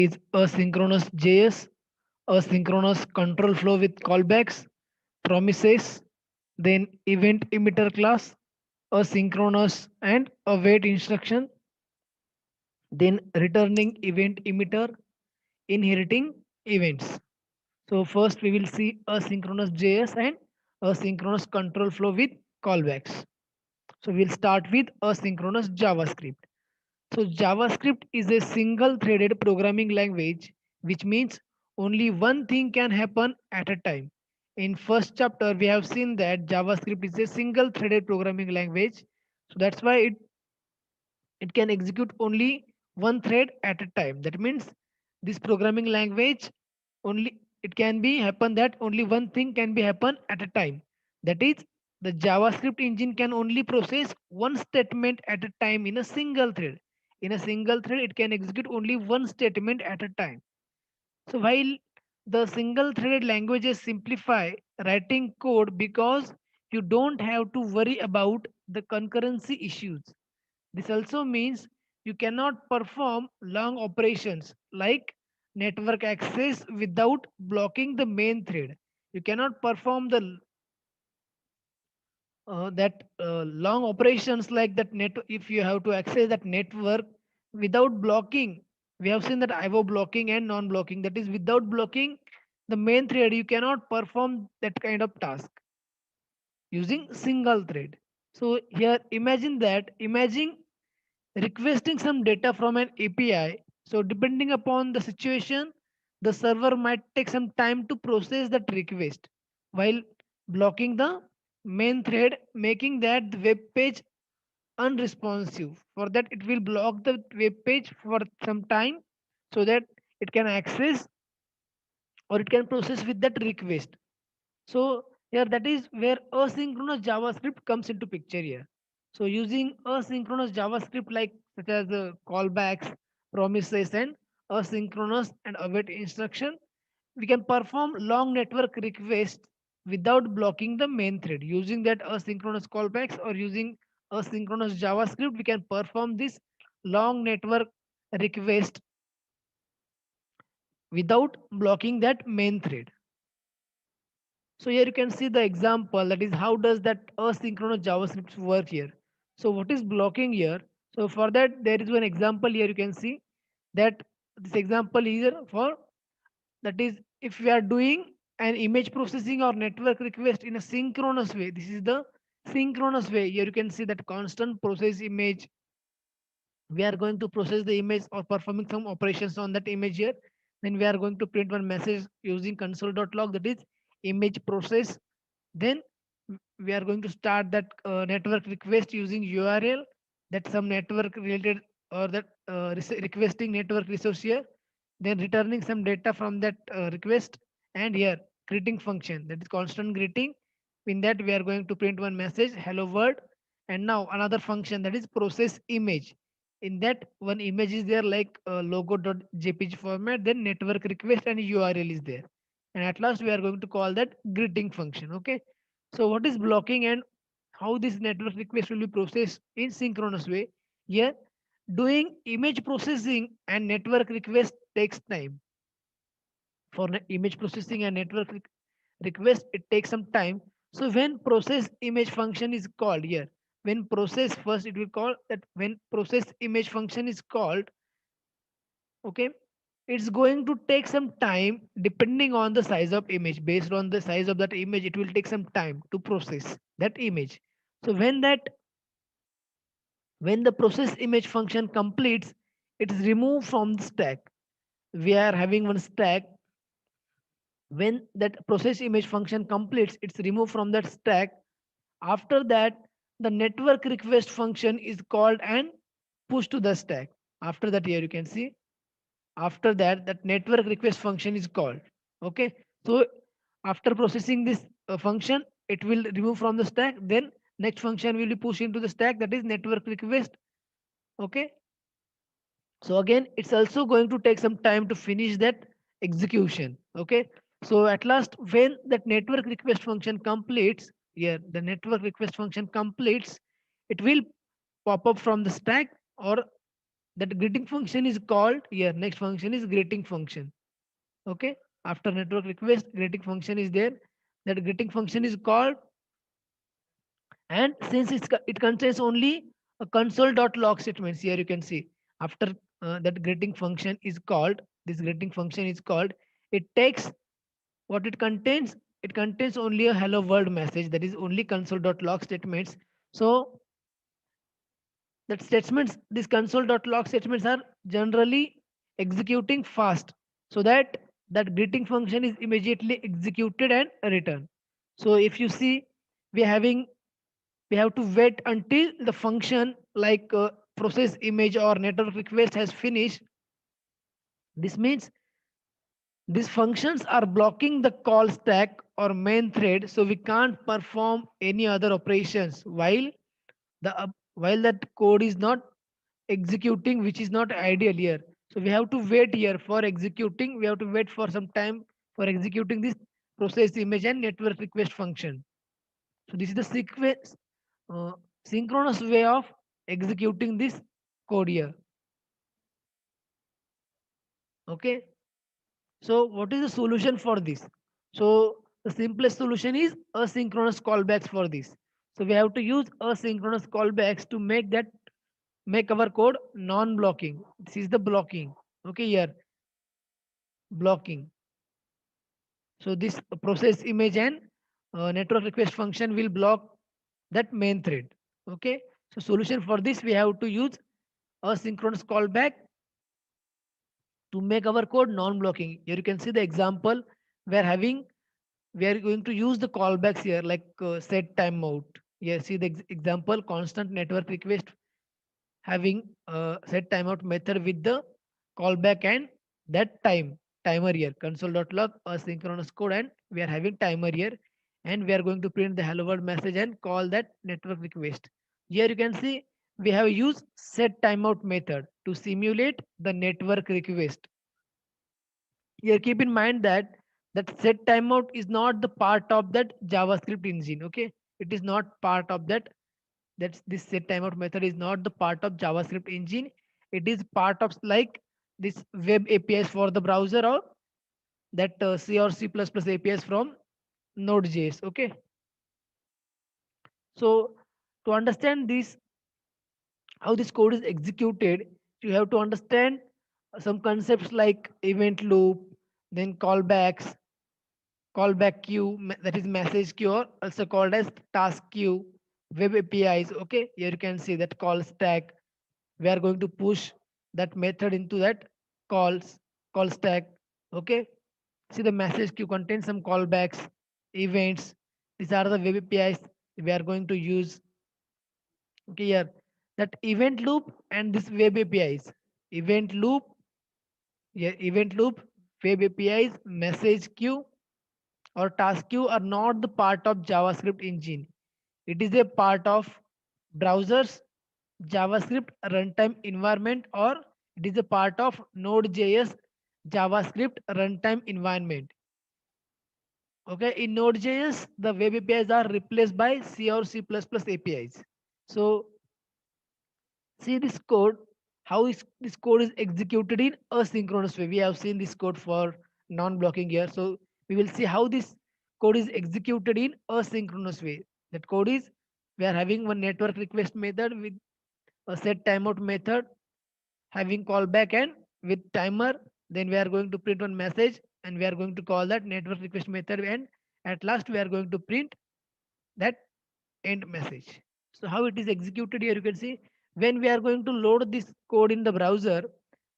is asynchronous JS, asynchronous control flow with callbacks, promises, then event emitter class, asynchronous and await instruction, then returning event emitter, inheriting events. So first we will see asynchronous JS and asynchronous control flow with callbacks. So we'll start with asynchronous JavaScript. So JavaScript is a single threaded programming language, which means only one thing can happen at a time. In first chapter, we have seen that JavaScript is a single threaded programming language. So that's why it can execute only one thread at a time. That means this programming language only it can be happen that only one thing can be happen at a time. That is the JavaScript engine can only process one statement at a time in a single thread. In a single thread, it can execute only one statement at a time. So while the single threaded languages simplify writing code because you don't have to worry about the concurrency issues. This also means you cannot perform long operations like network access without blocking the main thread. You cannot perform the that long operations like that net if you have to access that network without blocking. We have seen that IO blocking and non-blocking. That is without blocking the main thread. You cannot perform that kind of task using single thread. So here imagine requesting some data from an API. So depending upon the situation, the server might take some time to process that request while blocking the main thread, making that the web page unresponsive. For that, it will block the web page for some time so that it can access or it can process with that request. So here that is where asynchronous JavaScript comes into picture here. So using asynchronous JavaScript like such as callbacks, promises and asynchronous and await instruction, we can perform long network requests without blocking the main thread. Using that asynchronous callbacks or using asynchronous JavaScript, we can perform this long network request without blocking that main thread. So here you can see the example, that is how does that asynchronous JavaScript work here. So what is blocking here? So for that there is one example here you can see that this example here for that is if we are doing an image processing or network request in a synchronous way. This is the synchronous way. Here you can see that constant process image. We are going to process the image or performing some operations on that image here. Then we are going to print one message using console.log, that is image process. Then we are going to start that network request using URL, that some network related or that requesting network resource here, then returning some data from that request, and here greeting function, that is constant greeting. In that we are going to print one message hello world, and now another function, that is process image. In that one image is there like logo.jpg format, then network request and URL is there, and at last we are going to call that greeting function. Okay, so what is blocking and how this network request will be processed in synchronous way? Here, doing image processing and network request takes time. For image processing and network request, it takes some time. So when process image function is called here, when process first it will call that when process image function is called, okay, it's going to take some time depending on the size of image. Based on the size of that image, it will take some time to process that image. So when the process image function completes, it is removed from the stack. We are having one stack. When that process image function completes, it's removed from that stack. After that, the network request function is called and pushed to the stack. After that, here you can see, after that that network request function is called. Okay, so after processing this function, it will remove from the stack, then next function will be pushed into the stack, that is network request. Okay, so again it's also going to take some time to finish that execution. Okay, so at last when that network request function completes, here the network request function completes, it will pop up from the stack, or that greeting function is called here. Next function is greeting function. Okay, after network request, greeting function is there. That greeting function is called, and since it contains only a console.log statements, here you can see after that greeting function is called, this greeting function is called, it takes what it contains only a hello world message, that is only console.log statements. So that statements, these console.log statements are generally executing fast, so that that greeting function is immediately executed and returned. So if you see, we are having, we have to wait until the function like process image or network request has finished. This means these functions are blocking the call stack or main thread, so we can't perform any other operations while that code is not executing, which is not ideal here. So we have to wait here for executing. We have to wait for some time for executing this process image and network request function. So this is the sequence, uh, synchronous way of executing this code here. Okay. So what is the solution for this? So the simplest solution is asynchronous callbacks for this. So we have to use asynchronous callbacks to make our code non-blocking. This is the blocking. Okay, here blocking. So this process image and network request function will block that main thread. Okay. So solution for this, we have to use asynchronous callback to make our code non-blocking. Here you can see the example we're having. We are going to use the callbacks here like set timeout. Here see the example, constant network request having set timeout method with the callback and that timer here console.log asynchronous code, and we are having timer here, and we are going to print the hello world message and call that network request. Here you can see we have used set timeout method to simulate the network request. Here keep in mind that that set timeout is not the part of that JavaScript engine. Okay, it is not part of that. That's this set timeout method is not the part of JavaScript engine. It is part of like this web APIs for the browser, or that C or C++ APIs from Node.js. Okay, so to understand this, how this code is executed, you have to understand some concepts like event loop, then callbacks, callback queue, that is message queue, or also called as task queue, web APIs. Okay, here you can see that call stack. We are going to push that method into that call stack. Okay, see the message queue contains some callbacks, events. These are the web APIs we are going to use. Okay, here that event loop and this web APIs. Event loop, yeah, event loop, web APIs, message queue or task queue are not the part of JavaScript engine. It is a part of browser's JavaScript runtime environment, or it is a part of Node.js JavaScript runtime environment. Okay, in Node.js, the web APIs are replaced by C or C++ APIs. So see this code, how is this code is executed in asynchronous way. We have seen this code for non-blocking here. So we will see how this code is executed in asynchronous way. That code is, we are having one network request method with a set timeout method having callback and with timer. Then we are going to print one message, and we are going to call that network request method, and at last we are going to print that end message. So how it is executed here, you can see when we are going to load this code in the browser,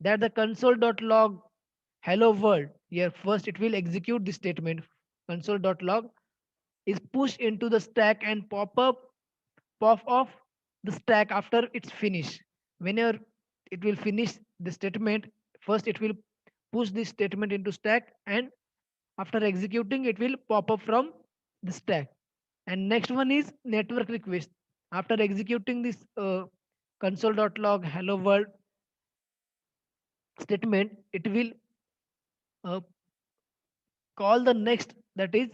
that the console.log hello world, here first it will execute this statement. Console.log is pushed into the stack and pop off the stack after it's finished. Whenever it will finish the statement, first it will push this statement into stack, and after executing it will pop up from the stack. And next one is network request. After executing this console.log hello world statement, it will uh, call the next, that is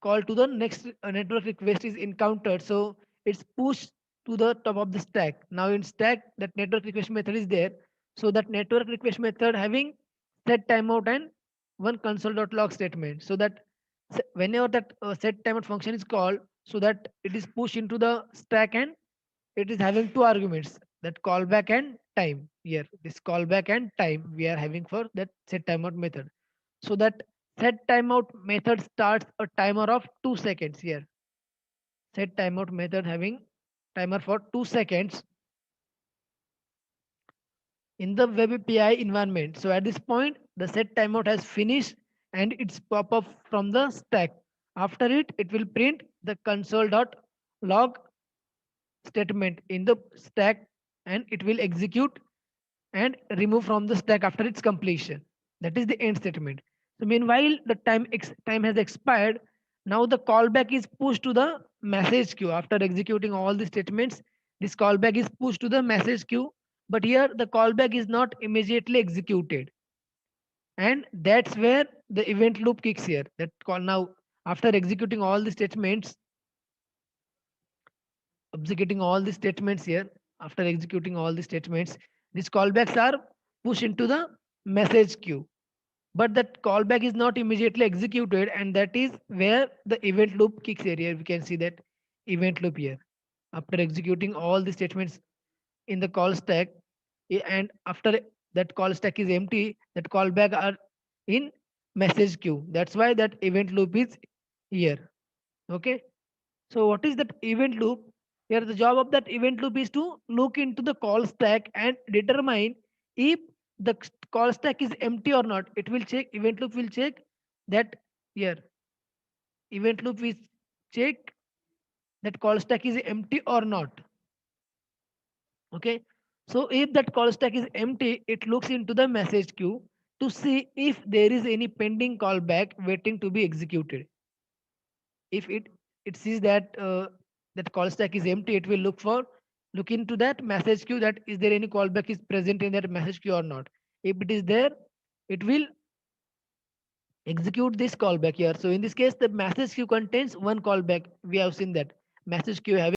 call to the next network request is encountered, so it's pushed to the top of the stack. Now in stack that network request method is there, So that network request method having set timeout and one console.log statement. So that whenever that set timeout function is called, so that it is pushed into the stack and it is having two arguments, that callback and time. Here this callback and time we are having for that set timeout method. So that set timeout method starts a timer of 2 seconds. Here set timeout method having timer for 2 seconds in the web API environment. So at this point, the set timeout has finished and it's pop up from the stack. After it, it will print the console.log statement in the stack and it will execute and remove from the stack after its completion. That is the end statement. So meanwhile, the time has expired. Now the callback is pushed to the message queue. After executing all the statements, this callback is pushed to the message queue. But here the callback is not immediately executed, and that's where the event loop kicks here. That call now after executing all the statements here. After executing all the statements, these callbacks are pushed into the message queue, but that callback is not immediately executed, and that is where the event loop kicks here. Here we can see that event loop here. After executing all the statements in the call stack, and after that call stack is empty, that callback are in message queue. That's why that event loop is here. Okay, so what is that event loop? Here the job of that event loop is to look into the call stack and determine if the call stack is empty or not. It will check, event loop will check that. Here event loop will check that call stack is empty or not. Okay, so if that call stack is empty, it looks into the message queue to see if there is any pending callback waiting to be executed. If it sees that that call stack is empty, it will look into that message queue, that is there any callback is present in that message queue or not. If it is there, it will execute this callback here. So in this case, the message queue contains one callback. We have seen that message queue having